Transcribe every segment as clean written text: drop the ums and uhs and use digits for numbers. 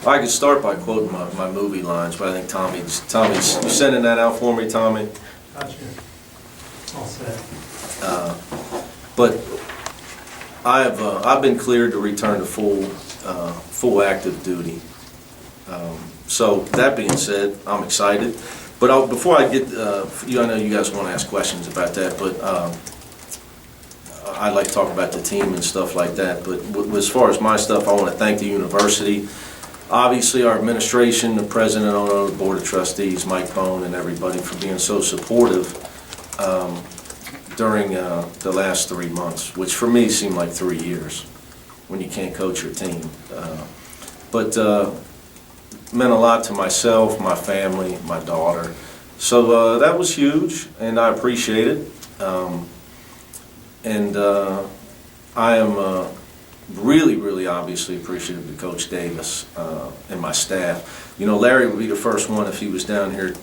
I could start by quoting my movie lines, but I think Tommy's you sending that out for me, Tommy? Gotcha. All set. But I've been cleared to return to full active duty. So that being said, I'm excited. But before I get, I know you guys want to ask questions about that, but I'd like to talk about the team and stuff like that. But as far as my stuff, I want to thank the university. Obviously, our administration, the president, owner, the board of trustees, Mike Bone, and everybody for being so supportive during the last 3 months, which for me seemed like 3 years when you can't coach your team. But meant a lot to myself, my family, my daughter. So that was huge, and I appreciate it. I am really obviously appreciative to Coach Davis and my staff. You know, Larry would be the first one if he was down here.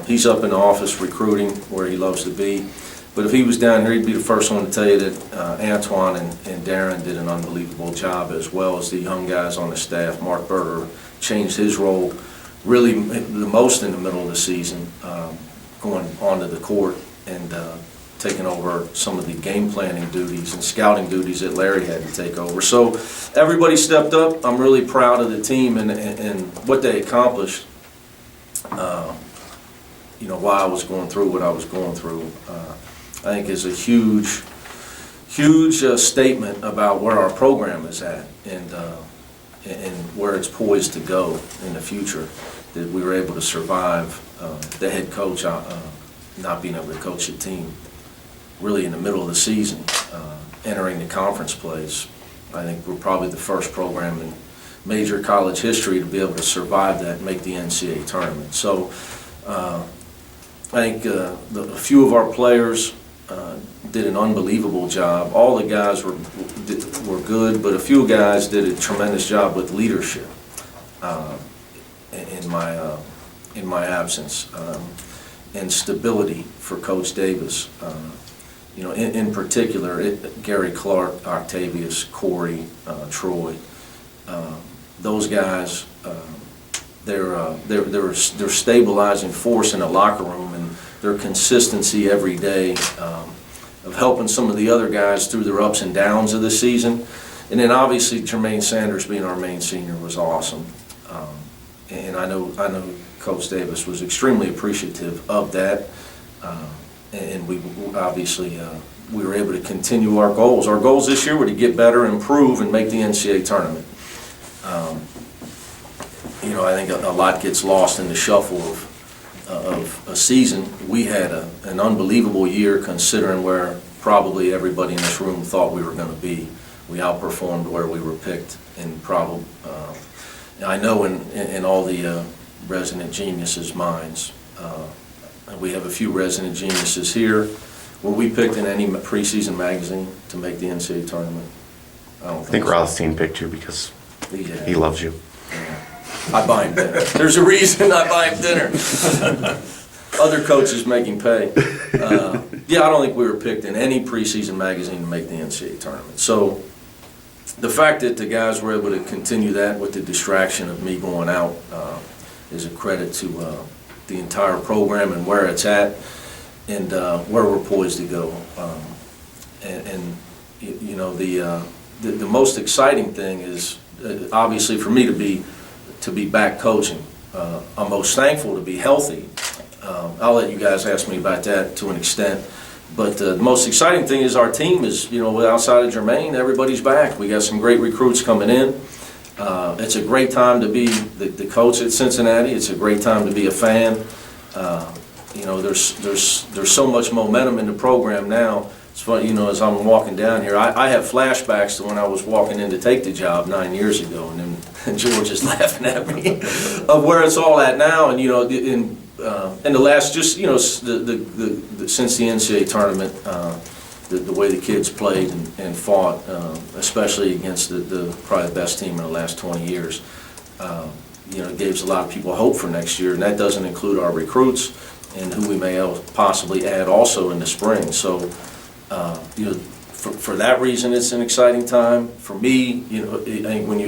He's up in the office recruiting where he loves to be. But if he was down here, he'd be the first one to tell you that Antoine and Darren did an unbelievable job, as well as the young guys on the staff. Mark Berger changed his role really the most in the middle of the season, going onto the court and taking over some of the game planning duties and scouting duties that Larry had to take over. So everybody stepped up. I'm really proud of the team and what they accomplished. You know, while I was going through what I was going through, I think is a huge statement about where our program is at and where it's poised to go in the future. That we were able to survive the head coach not being able to coach a team really in the middle of the season, entering the conference plays. I think we're probably the first program in major college history to be able to survive that and make the NCAA tournament. So I think a few of our players did an unbelievable job. All the guys were good, but a few guys did a tremendous job with leadership in my absence, and stability for Coach Davis. You know, in particular, Gary Clark, Octavius, Corey, Troy, those guys, they're stabilizing force in the locker room, and their consistency every day of helping some of the other guys through their ups and downs of the season. And then obviously Jermaine Sanders being our main senior was awesome. And I know Coach Davis was extremely appreciative of that. And we obviously we were able to continue our goals. Our goals this year were to get better, improve, and make the NCAA tournament. You know, I think a lot gets lost in the shuffle of a season. We had an unbelievable year considering where probably everybody in this room thought we were going to be. We outperformed where we were picked, and probably I know in all the resident geniuses' minds. We have a few resident geniuses here. Were we picked in any preseason magazine to make the NCAA tournament? I think Rothstein picked you because he loves you. Yeah. I buy him dinner. There's a reason I buy him dinner. Other coaches make him pay. Yeah, I don't think we were picked in any preseason magazine to make the NCAA tournament. So the fact that the guys were able to continue that with the distraction of me going out is a credit to the entire program and where it's at and where we're poised to go. And you know, the most exciting thing is obviously for me to be back coaching. I'm most thankful to be healthy. I'll let you guys ask me about that to an extent. But the most exciting thing is our team is, you know, outside of Jermaine, everybody's back. We got some great recruits coming in. It's a great time to be the coach at Cincinnati. It's a great time to be a fan. You know, there's so much momentum in the program now. It's funny, you know, as I'm walking down here, I have flashbacks to when I was walking in to take the job 9 years ago, and then George is laughing at me of where it's all at now. And you know, in the last, just you know, since the NCAA tournament, the way the kids played and fought, especially against the probably the best team in the last 20 years, you know, it gives a lot of people hope for next year, and that doesn't include our recruits and who we may possibly add also in the spring. So, you know, for that reason, it's an exciting time. For me, you know, I think when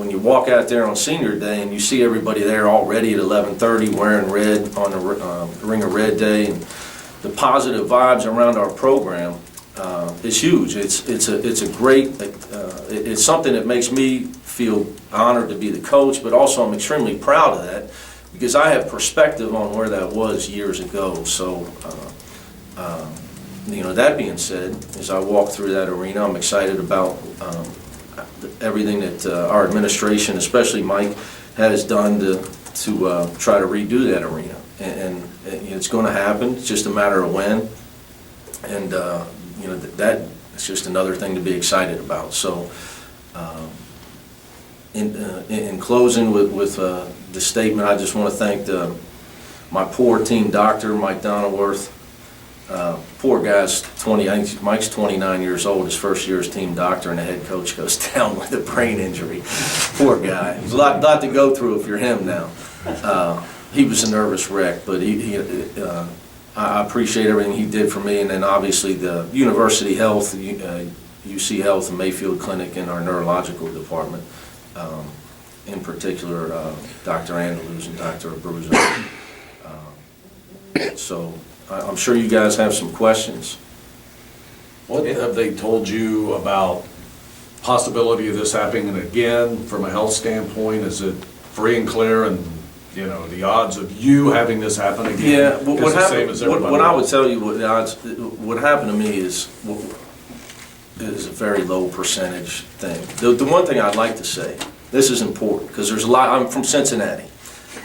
you walk out there on senior day and you see everybody there already at 11:30 wearing red on the Ring of Red Day, and the positive vibes around our program is huge. It's a great, it's something that makes me feel honored to be the coach, but also I'm extremely proud of that because I have perspective on where that was years ago. So, you know, that being said, as I walk through that arena, I'm excited about everything that our administration, especially Mike, has done to try to redo that arena. And it's going to happen. It's just a matter of when. And you know, that is just another thing to be excited about. So, in closing with the statement, I just want to thank my poor team doctor, Mike Donilworth. Poor guy's 20. I think Mike's 29 years old. His first year as team doctor, and the head coach goes down with a brain injury. Poor guy. There's a lot to go through if you're him now. He was a nervous wreck, but I appreciate everything he did for me, and then obviously the University Health, UC Health and Mayfield Clinic in our neurological department, in particular Dr. Andaluz and Dr. Abruzzo. So I'm sure you guys have some questions. What have they told you about possibility of this happening again from a health standpoint? Is it free and clear, and you know the odds of you having this happen again? Yeah, is the same as everybody what I would else? tell you, what happened to me is a very low percentage thing. The one thing I'd like to say, this is important because there's a lot. I'm from Cincinnati,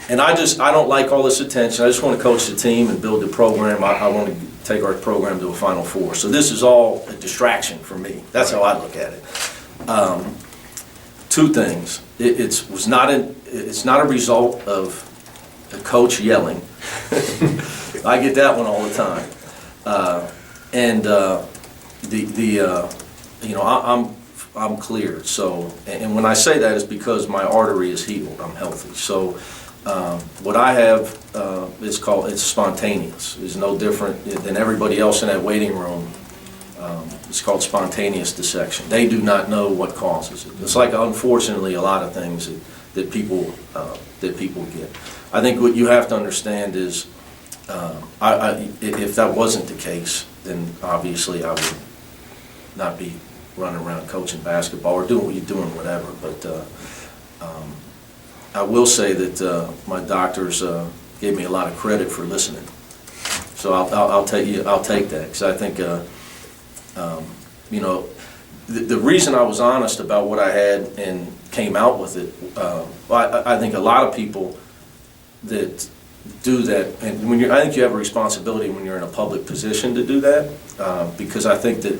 and I don't like all this attention. I just want to coach the team and build the program. I want to take our program to a Final Four. So this is all a distraction for me. That's how I look at it. Two things. It's not a result of a coach yelling. I get that one all the time. You know, I'm cleared. So, and when I say that, it's because my artery is healed. I'm healthy. So, what I have it's spontaneous. It's no different than everybody else in that waiting room. It's called spontaneous dissection. They do not know what causes it. It's like, unfortunately, a lot of things that people get. I think what you have to understand is, if that wasn't the case, then obviously I would not be running around coaching basketball or doing what you're doing, whatever. But I will say that my doctors gave me a lot of credit for listening. So I'll take that, because I think you know, the reason I was honest about what I had and came out with it. I think a lot of people that do that, and I think you have a responsibility when you're in a public position to do that, because I think that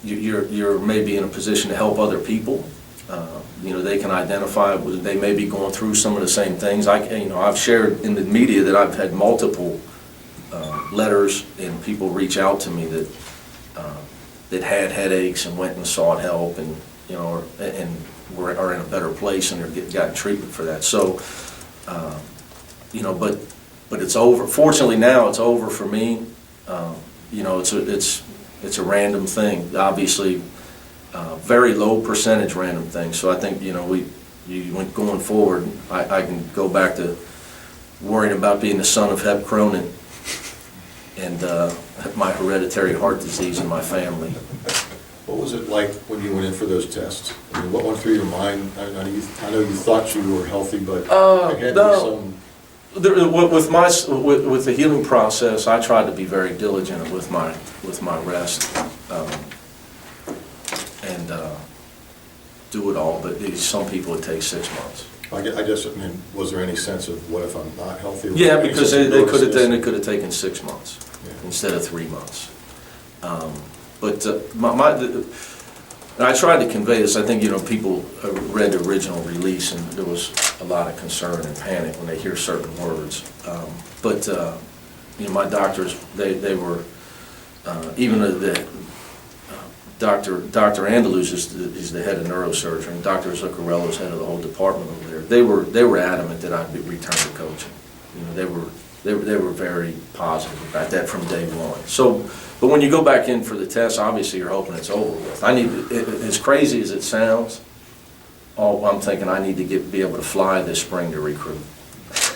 you're maybe in a position to help other people. You know, they can identify, they may be going through some of the same things. I've shared in the media that I've had multiple letters and people reach out to me that had headaches and went and sought help, and you know, are in a better place and are gotten treatment for that. So, you know, but it's over. Fortunately, now it's over for me. You know, it's a random thing. Obviously, very low percentage random thing. So I think, you know, going forward, I can go back to worrying about being the son of Hep Cronin and my hereditary heart disease in my family. What was it like when you went in for those tests? I mean, what went through your mind? I know you thought you were healthy, but there had to be some... With the healing process, I tried to be very diligent with my rest and do it all. But some people it takes 6 months. I guess, I mean, was there any sense of what if I'm not healthy? Yeah, because it could have taken 6 months instead of 3 months. But I tried to convey this. I think, you know, people read the original release, and there was a lot of concern and panic when they hear certain words. But you know, my doctors, they were even Dr. Andaluz is the head of neurosurgery, and Dr. Zuccarello's head of the whole department over there. They were adamant that I'd return to coaching. You know, They were very positive about that from day one. So, but when you go back in for the test, obviously you're hoping it's over with. As crazy as it sounds, I'm thinking I need to be able to fly this spring to recruit.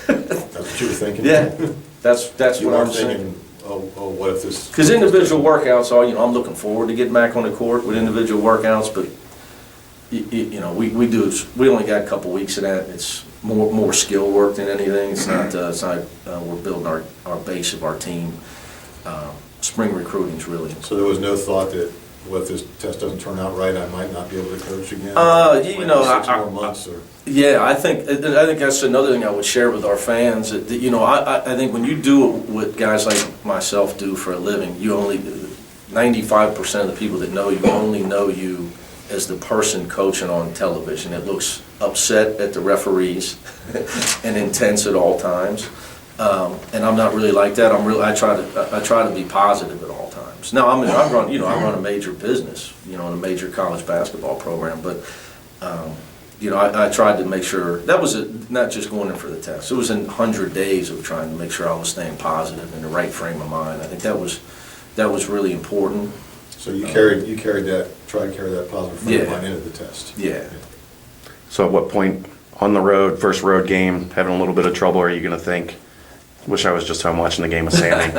That's what you were thinking? Yeah, that's You what are I'm saying. thinking, oh, what if this? Because individual workouts, I'm looking forward to getting back on the court with individual workouts, but we only got a couple weeks of that. It's more skill work than anything. It's not we're building our base of our team. Spring recruiting's really. So there was no thought that, what if this test doesn't turn out right, I might not be able to coach again? Six more months or? Yeah, I think that's another thing I would share with our fans. That, I think when you do what guys like myself do for a living, you only 95% of the people that know you only know you as the person coaching on television. It looks upset at the referees and intense at all times. And I'm not really like that. I try to be positive at all times. Now I run a major business, in a major college basketball program, but I tried to make sure that was not just going in for the test. It was 100 days of trying to make sure I was staying positive in the right frame of mind. I think that was really important. So you tried to carry that positive frame of mind into the test. Yeah. So at what point on the road, first road game, having a little bit of trouble, are you going to think, wish I was just home watching the game with Sammy?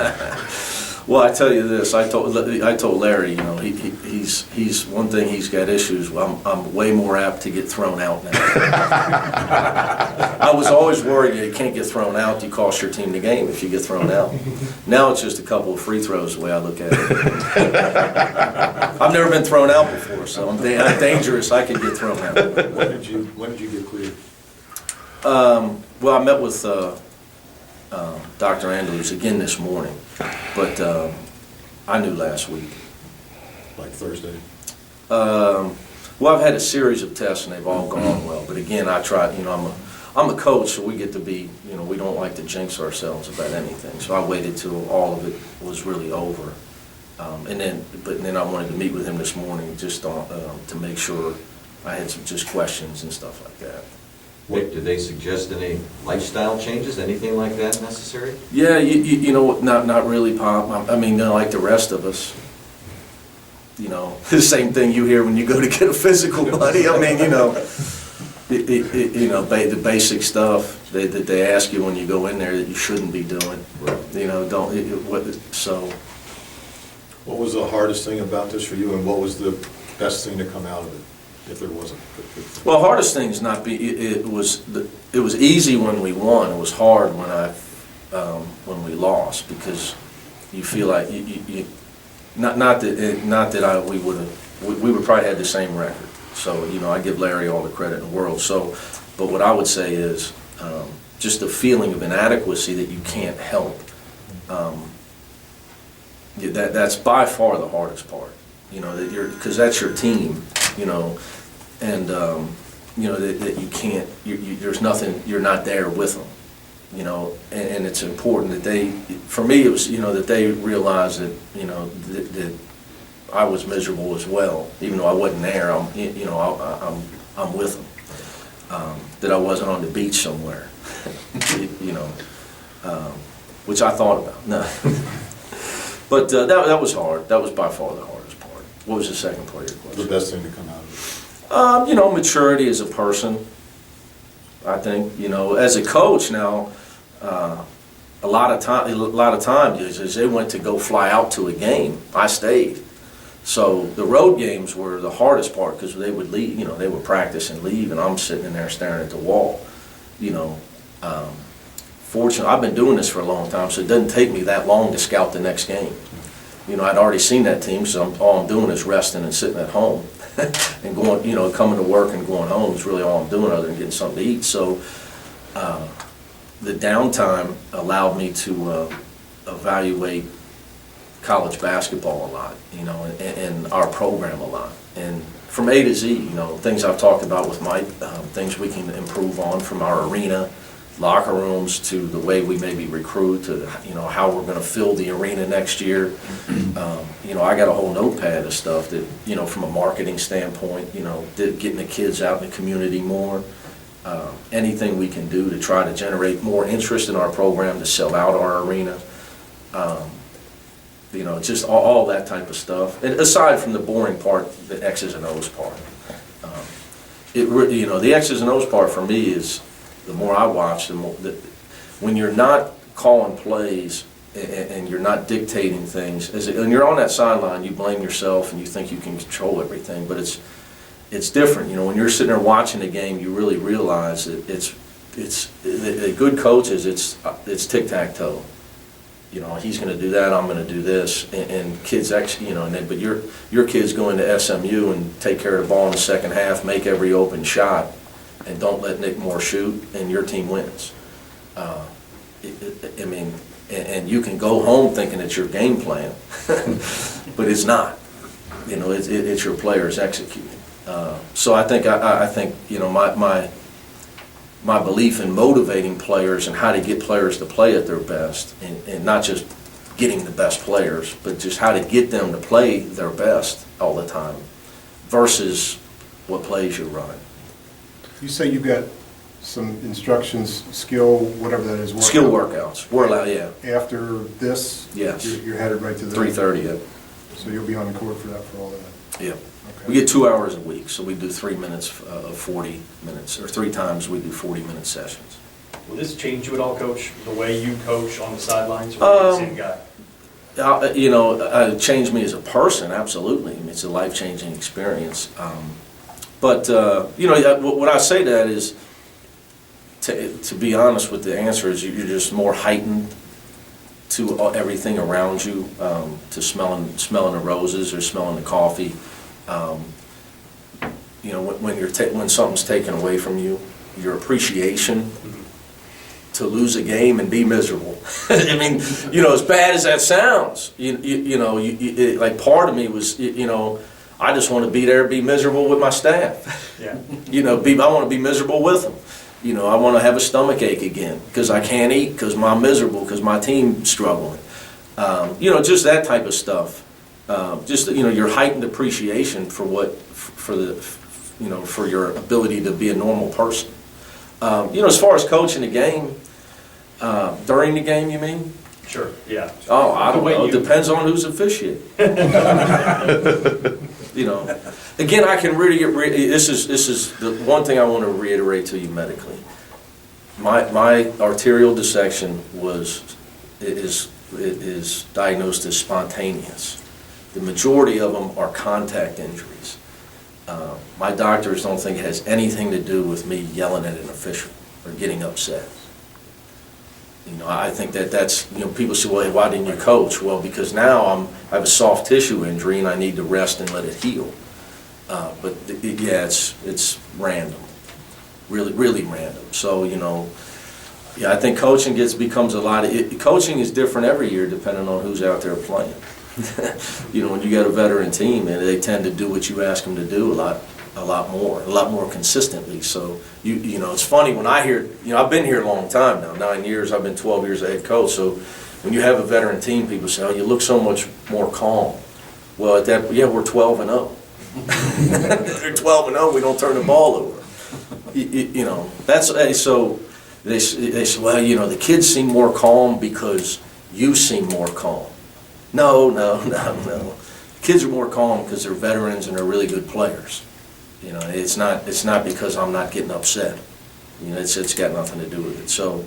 Well, I tell you this. I told Larry, he's one thing he's got issues. I'm way more apt to get thrown out now. I was always worried you can't get thrown out. You cost your team the game if you get thrown out. Now it's just a couple of free throws the way I look at it. I've never been thrown out before, so I'm dangerous. I could get thrown out. When did you get cleared? Well, I met with Dr. Andrews again this morning, but I knew last week. Like Thursday? Well, I've had a series of tests and they've all gone well, but again, I tried, I'm a coach, so we get to be, we don't like to jinx ourselves about anything, so I waited till all of it was really over. But then I wanted to meet with him this morning just to make sure I had some just questions and stuff like that. Did they suggest any lifestyle changes, anything like that necessary? Yeah, not really, Pop. I mean, like the rest of us. The same thing you hear when you go to get a physical, buddy. I mean, the basic stuff that they ask you when you go in there that you shouldn't be doing. So. What was the hardest thing about this for you, and what was the best thing to come out of it, if there wasn't? Well, hardest thing is not be. It was easy when we won. It was hard when we lost, because you feel like we would probably have the same record. So I give Larry all the credit in the world. So, but what I would say is just the feeling of inadequacy that you can't help. That's by far the hardest part. Because that's your team. And that you can't. There's nothing. You're not there with them. And it's important that for me, it was, that they realized that, that I was miserable as well, even though I wasn't there. I'm with them. That I wasn't on the beach somewhere, which I thought about. No, but that was hard. That was by far the hardest part. What was the second part of your question? The best thing to come out of it? Maturity as a person. I think, as a coach now, a lot of times as they went to go fly out to a game, I stayed. So the road games were the hardest part, because they would leave, they would practice and leave, and I'm sitting in there staring at the wall. Fortunately, I've been doing this for a long time, so it doesn't take me that long to scout the next game. I'd already seen that team, so all I'm doing is resting and sitting at home. And going, coming to work and going home is really all I'm doing, other than getting something to eat. So the downtime allowed me to evaluate college basketball a lot, and our program a lot. And from A to Z, things I've talked about with Mike, things we can improve on, from our arena, locker rooms, to the way we maybe recruit, to how we're going to fill the arena next year. I got a whole notepad of stuff that from a marketing standpoint, getting the kids out in the community more, anything we can do to try to generate more interest in our program, to sell out our arena. Just all that type of stuff. And aside from the boring part, the X's and O's part. The X's and O's part for me is, the more I watch, when you're not calling plays and you're not dictating things, and you're on that sideline, you blame yourself and you think you can control everything, but it's different. When you're sitting there watching the game, you really realize that the good coaches, it's tic-tac-toe. He's going to do that, I'm going to do this, and kids actually, but your kids go into SMU and take care of the ball in the second half, make every open shot, and don't let Nick Moore shoot, and your team wins. And you can go home thinking it's your game plan, but it's not. It's your players executing. So I think my belief in motivating players and how to get players to play at their best, and not just getting the best players, but just how to get them to play their best all the time versus what plays you're running. You say you've got some instructions, skill, whatever that is. Skill workouts. We're allowed, yeah. After this? Yes. You're headed right to the... 3:30, yeah. So you'll be on the court for that, for all that? Yeah. Okay. We get 2 hours a week, so we do 3 minutes of 40 minutes, or 3 times we do 40-minute sessions. Will this change you at all, Coach, the way you coach on the sidelines, or are you the same guy? It changed me as a person, absolutely. It's a life-changing experience. What I say to that is, to be honest with the answer, is you're just more heightened to everything around you, to smelling the roses or smelling the coffee. When something's taken away from you, your appreciation to lose a game and be miserable. As bad as that sounds, like part of me was, I just want to be there, be miserable with my staff. Yeah. I want to be miserable with them. I want to have a stomach ache again because I can't eat because I'm miserable because my team's struggling. Just that type of stuff. Your heightened appreciation for your ability to be a normal person. As far as coaching the game, during the game, you mean? Sure, yeah. Oh, I don't know. It depends on who's officiating. Again, I can really this is the one thing I want to reiterate to you medically. My arterial dissection is diagnosed as spontaneous. The majority of them are contact injuries. My doctors don't think it has anything to do with me yelling at an official or getting upset. I think that's, people say, well, why didn't you coach? Well, because now I have a soft tissue injury and I need to rest and let it heal. It's random, really, really random. So, I think coaching becomes a lot of, coaching is different every year depending on who's out there playing. When you got a veteran team, and they tend to do what you ask them to do a lot more consistently. So it's funny when I hear, I've been here a long time now, 9 years. I've been 12 years a head coach. So when you have a veteran team, people say, "Oh, you look so much more calm." Well, we're 12-0. They're 12-0. We don't turn the ball over. So they say, well, the kids seem more calm because you seem more calm. No. The kids are more calm because they're veterans and they're really good players. It's not because I'm not getting upset. It's got nothing to do with it. So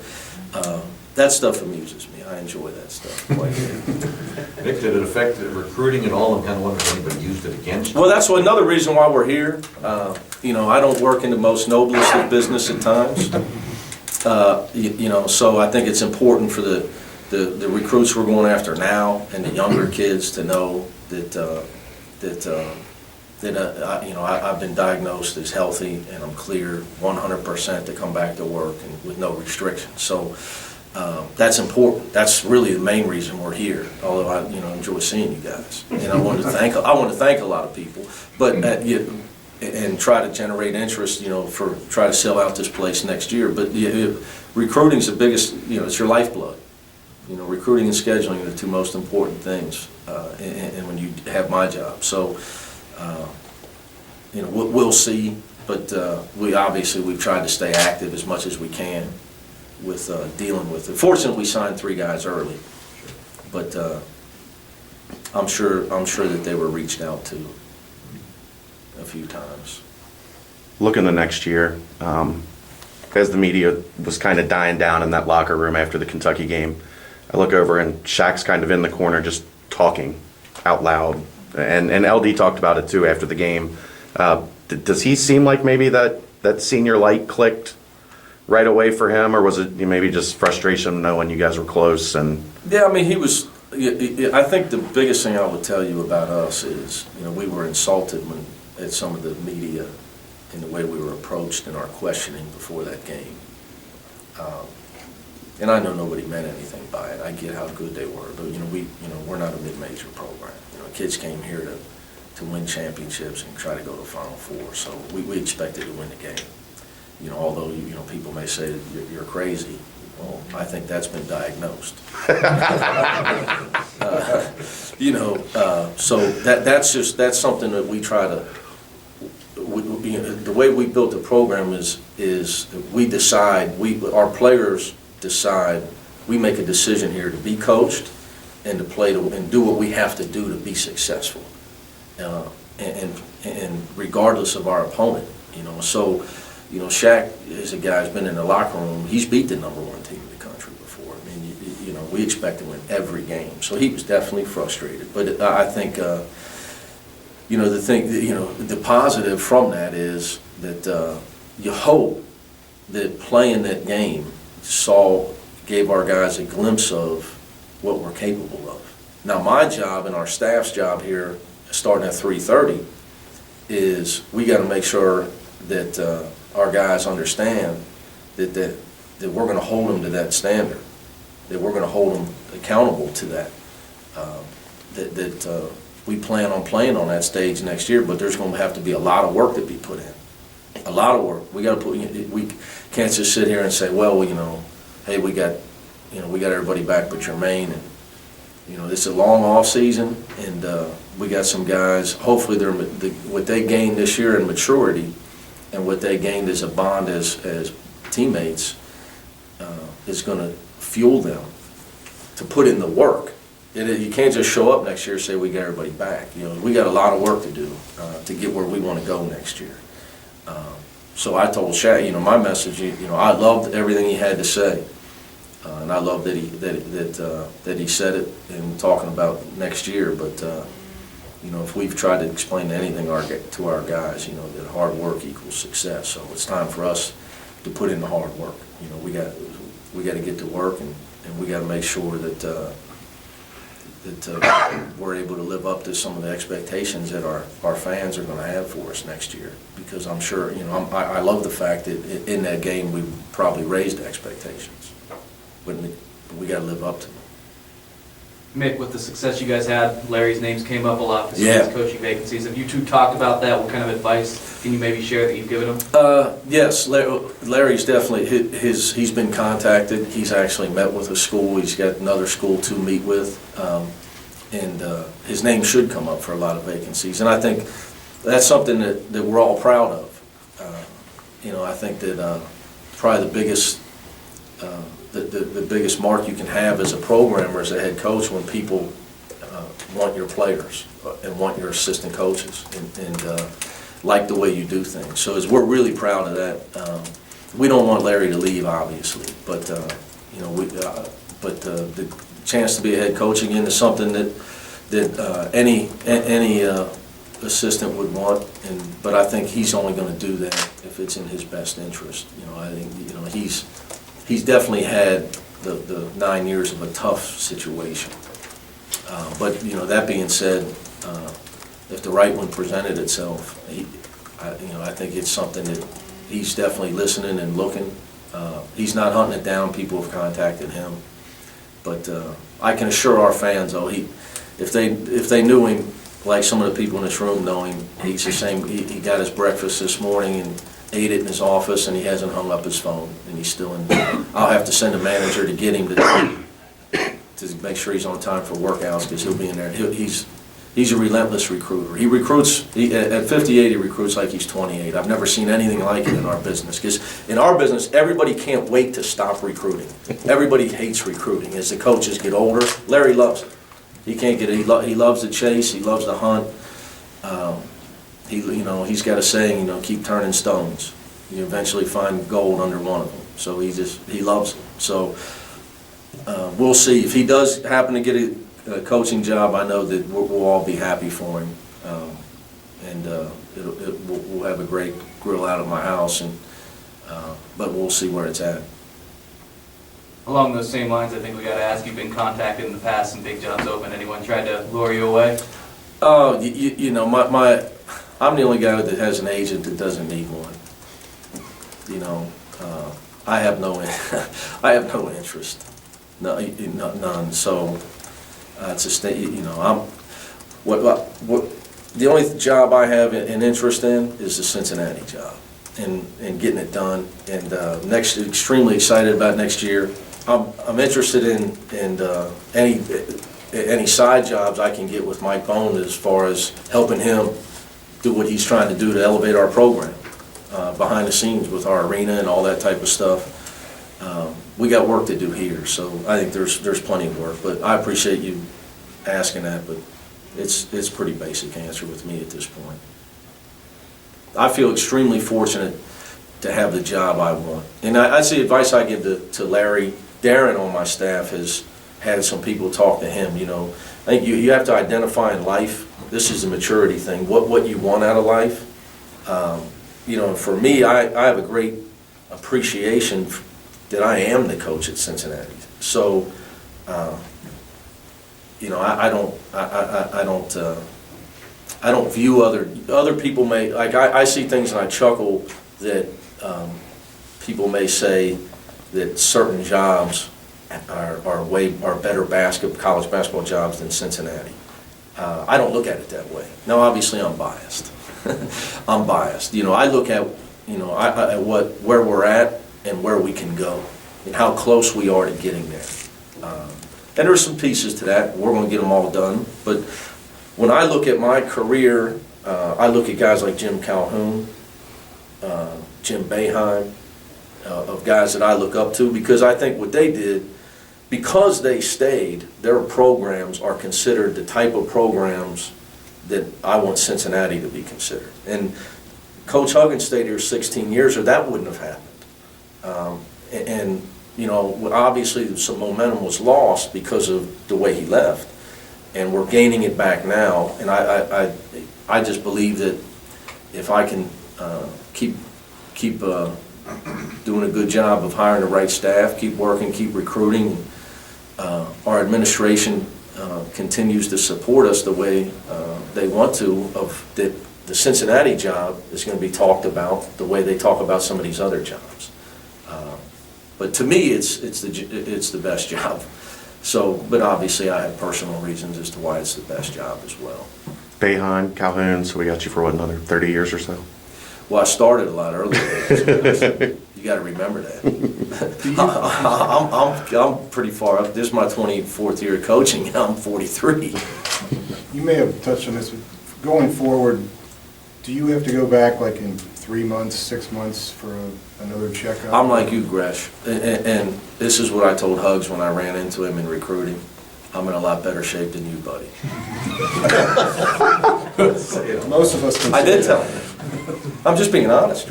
that stuff amuses me. I enjoy that stuff quite a bit. Nick, did it affect the recruiting at all? I'm kind of wondering if anybody used it against you. Well, that's another reason why we're here. I don't work in the most noblest of business at times. So I think it's important for the recruits we're going after now and the younger kids to know I've been diagnosed as healthy and I'm clear 100% to come back to work and with no restrictions. So that's important. That's really the main reason we're here. Although I enjoy seeing you guys, and I want to thank a lot of people, but and try to generate interest, try to sell out this place next year. But recruiting's the biggest. It's your lifeblood. Recruiting and scheduling are the two most important things, and when you have my job. So, we'll see. But we've tried to stay active as much as we can with dealing with it. Fortunately, we signed 3 guys early, but I'm sure that they were reached out to a few times. Looking the next year, as the media was kind of dying down in that locker room after the Kentucky game, I look over and Shaq's kind of in the corner just talking out loud. And LD talked about it too after the game. Does he seem like maybe that senior light clicked right away for him, or was it maybe just frustration knowing you guys were close? And Yeah, I mean, he was. I think the biggest thing I would tell you about us is, we were insulted at some of the media in the way we were approached in our questioning before that game. And I know nobody meant anything by it. I get how good they were, but we're not a mid-major program. Kids came here to win championships and try to go to Final Four, so we expected to win the game. Although people may say that you're crazy. Well, I think that's been diagnosed. So that's something that we try to. The way we built the program is we decide, our players decide, we make a decision here to be coached and to play and do what we have to do to be successful, and regardless of our opponent, So, Shaq is a guy who's been in the locker room. He's beat the #1 team in the country before. I mean, we expect to win every game. So he was definitely frustrated. But I think, the positive from that is that you hope that playing that game gave our guys a glimpse of what we're capable of. Now, my job and our staff's job here, starting at 3:30, is we got to make sure that our guys understand that we're going to hold them to that standard, that we're going to hold them accountable to that, that we plan on playing on that stage next year, but there's going to have to be a lot of work to be put in. A lot of work. We can't just sit here and say, well, hey, we got everybody back but Jermaine, and it's a long off season, and we got some guys. Hopefully, what they gained this year in maturity, and what they gained as a bond as teammates, is going to fuel them to put in the work. You can't just show up next year and say we got everybody back. We got a lot of work to do to get where we want to go next year. So I told Shaq, my message. I loved everything he had to say, and I love that he said it in talking about next year. But if we've tried to explain anything to our guys, that hard work equals success. So it's time for us to put in the hard work. We got to get to work, and we got to make sure that we're able to live up to some of the expectations that our fans are going to have for us next year. Because I'm sure, I love the fact that in that game we probably raised expectations, but we got to live up to them. Mick, with the success you guys had, Larry's names came up a lot for some Yeah. of these coaching vacancies. Have you two talked about that? What kind of advice can you maybe share that you've given him? Yes, Larry's definitely, he's been contacted. He's actually met with a school. He's got another school to meet with. And his name should come up for a lot of vacancies. And I think that's something that we're all proud of. I think that probably the biggest mark you can have as a programmer, as a head coach, when people want your players and want your assistant coaches and like the way you do things. So we're really proud of that. We don't want Larry to leave, obviously, but the chance to be a head coach again is something that any assistant would want. But I think he's only going to do that if it's in his best interest. I think he's definitely had the 9 years of a tough situation. But that being said, if the right one presented itself, I think it's something that he's definitely listening and looking. He's not hunting it down. People have contacted him, but I can assure our fans, though, if they knew him, like some of the people in this room know him, he's the same. He got his breakfast this morning and ate it in his office, and he hasn't hung up his phone, and he's still in. I'll have to send a manager to get him to make sure he's on time for workouts, because he'll be in there. He He's a relentless recruiter. He recruits, at 58, he recruits like he's 28. I've never seen anything like it in our business. Because in our business, everybody can't wait to stop recruiting. Everybody hates recruiting. As the coaches get older, Larry loves it. He can't get it. He loves the chase. He loves the hunt. He's got a saying, keep turning stones. You eventually find gold under one of them. So he loves it. So we'll see. If he does happen to get a coaching job, I know that we'll all be happy for him. We'll have a great grill out of my house, but we'll see where it's at. Along those same lines, I think we got to ask, you've been contacted in the past, some big jobs open. Anyone tried to lure you away? Oh, I'm the only guy that has an agent that doesn't need one. I have no interest, none. So it's a state. The only job I have an interest in is the Cincinnati job, and getting it done. And extremely excited about next year. I'm interested in any side jobs I can get with Mike Bone as far as helping him do what he's trying to do to elevate our program behind the scenes with our arena and all that type of stuff. We got work to do here, so I think there's plenty of work. But I appreciate you asking that, but it's pretty basic answer with me at this point. I feel extremely fortunate to have the job I want. And that's the advice I give to Larry. Darren on my staff has had some people talk to him. I think you have to identify in life, this is a maturity thing, what you want out of life. For me, I have a great appreciation that I am the coach at Cincinnati. So, I don't view other people may, like I see things and I chuckle that people may say that certain jobs are better college basketball jobs than Cincinnati. I don't look at it that way. Now, obviously, I'm biased. I'm biased. I look at where we're at and where we can go and how close we are to getting there. And there's some pieces to that. We're going to get them all done. But when I look at my career, I look at guys like Jim Calhoun, Jim Boeheim, of guys that I look up to, because I think what they did, because they stayed, their programs are considered the type of programs that I want Cincinnati to be considered. And Coach Huggins stayed here 16 years, or that wouldn't have happened. Obviously some momentum was lost because of the way he left, and we're gaining it back now. And I just believe that if I can keep doing a good job of hiring the right staff, keep working, keep recruiting, our administration continues to support us the way they want to, that the Cincinnati job is going to be talked about the way they talk about some of these other jobs. But to me, it's the best job. So, but obviously I have personal reasons as to why it's the best job as well. Boeheim, Calhoun, so we got you for what, another 30 years or so? Well, I started a lot earlier. You got to remember that. I'm pretty far up. This is my 24th year of coaching. I'm 43. You may have touched on this, but going forward, do you have to go back like in 3 months, 6 months for another checkup? I'm like you, Gresh, and this is what I told Hugs when I ran into him in recruiting. I'm in a lot better shape than you, buddy. Most of us can. I did tell him. I'm just being honest.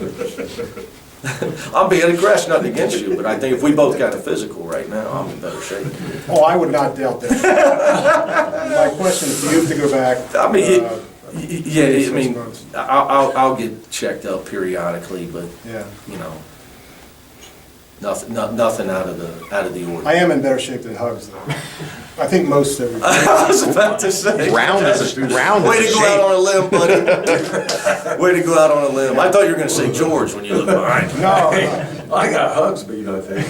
I'm being aggressive, nothing against you, but I think if we both got a physical right now, I'm in better shape. Oh, I would not doubt that. My question is, do you have to go back? I mean, I'll get checked up periodically, but yeah, nothing out of the ordinary. I am in better shape than Hugs, though. I think most everybody. I was about to say. Round is a Way to go out on a limb, buddy. Way to go out on a limb. I thought you were going to say George when you look behind me. No. I got Hugs beat, I think.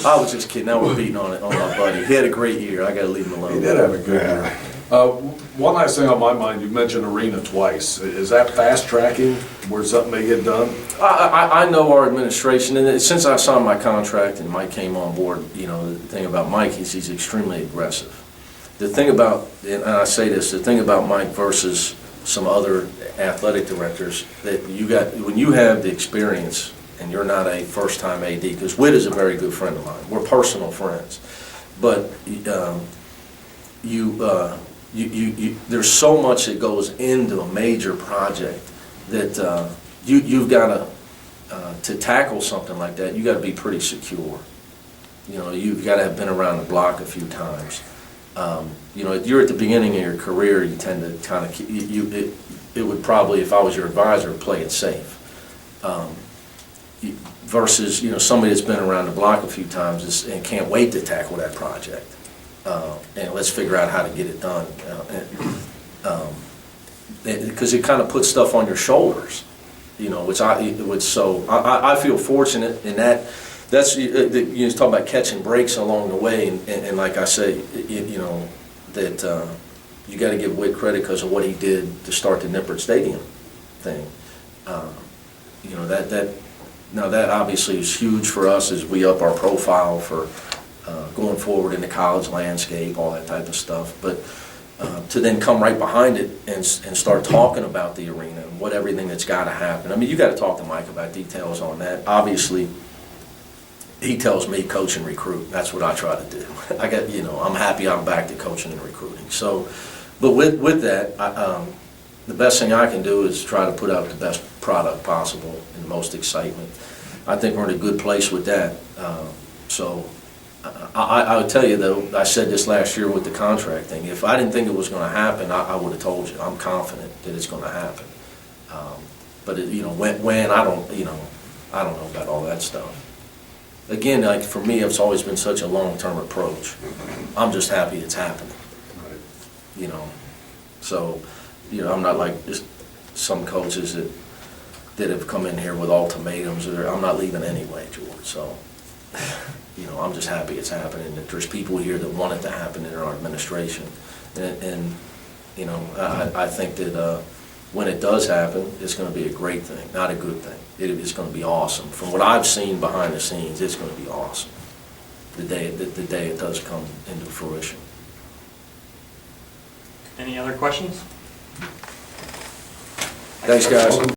I was just kidding. Now we're beating on my buddy. He had a great year. I got to leave him alone. He did have a good year. One last thing on my mind, you mentioned arena twice. Is that fast tracking where something may get done? I know our administration, and since I signed my contract and Mike came on board, the thing about Mike is he's extremely aggressive. the thing about, and I say this, the thing about Mike versus some other athletic directors, that you got, when you have the experience and you're not a first-time AD, because Whit is a very good friend of mine, we're personal friends, but there's so much that goes into a major project that you've got to tackle something like that, you got to be pretty secure. You know, you've got to have been around the block a few times. You know, you're at the beginning of your career, you tend to kind of, it would probably, if I was your advisor, play it safe. Versus, you know, somebody that's been around the block a few times and can't wait to tackle that project. And let's figure out how to get it done. Because it kind of puts stuff on your shoulders, you know, I feel fortunate in that. That's, you talk about catching breaks along the way, and like I say, you know, that you got to give Whit credit because of what he did to start the Nippert Stadium thing. You know, that obviously is huge for us as we up our profile for going forward in the college landscape, all that type of stuff. But to then come right behind it and start talking about the arena and what everything that's got to happen. I mean, you got to talk to Mike about details on that. Obviously, he tells me coach and recruit. That's what I try to do. I'm happy I'm back to coaching and recruiting. So, but with that, the best thing I can do is try to put out the best product possible and the most excitement. I think we're in a good place with that. I would tell you though, I said this last year with the contract thing. If I didn't think it was going to happen, I would have told you. I'm confident that it's going to happen. But when I don't know about all that stuff. Again, like for me, it's always been such a long-term approach. I'm just happy it's happening. You know, so I'm not like just some coaches that have come in here with ultimatums. I'm not leaving anyway, George. So, I'm just happy it's happening. That there's people here that want it to happen in our administration, and I think that when it does happen, it's going to be a great thing, not a good thing. It's going to be awesome. From what I've seen behind the scenes, it's going to be awesome. The day it does come into fruition. Any other questions? Thanks, guys.